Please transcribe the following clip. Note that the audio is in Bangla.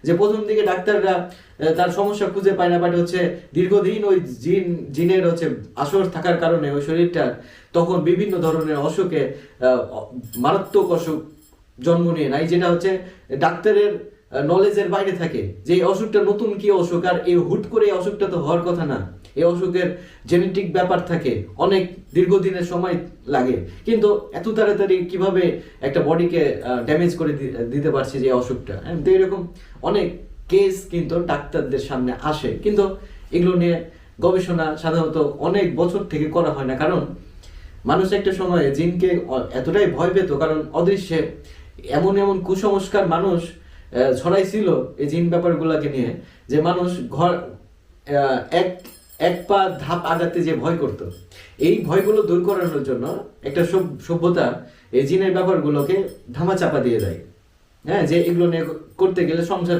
যে প্রথম দিকে ডাক্তাররা তার সমস্যা খুঁজে পায় না, বাট হচ্ছে দীর্ঘদিন ওই জিনের হচ্ছে আসর থাকার কারণে ওই শরীরটার তখন বিভিন্ন ধরনের অসুখে মারাত্মক অসুখ জন্ম নিয়ে নেয়, যেটা হচ্ছে ডাক্তারের নলেজের বাইরে থাকে যে এই অসুখটা নতুন কি অসুখ, আর এই হুট করে এই অসুখটা তো হওয়ার কথা না। এই অসুখের জেনেটিক ব্যাপার থাকে, অনেক দীর্ঘদিনের সময় লাগে, কিন্তু এত তাড়াতাড়ি কিভাবে একটা বডিকে ড্যামেজ করে দিতে পারছে যে অসুখটা। তো এরকম অনেক কেস কিন্তু ডাক্তারদের সামনে আসে, কিন্তু এগুলো নিয়ে গবেষণা সাধারণত অনেক বছর থেকে করা হয় না, কারণ মানুষ একটা সময়ে জিনকে এতটাই ভয় পেত, কারণ অদৃশ্যে এমন এমন কুসংস্কার মানুষ ছড়াইছিল এই জিন ব্যাপারগুলোকে নিয়ে, যে মানুষ ঘর এক এক পা ধাপ আগাতে যে ভয় করত। এই ভয়গুলো দূর করানোর জন্য একটা সভ্যতা এই জিনের ব্যাপারগুলোকে ধামাচাপা দিয়ে দেয়। হ্যাঁ, যে এগুলো নিয়ে করতে গেলে সংসার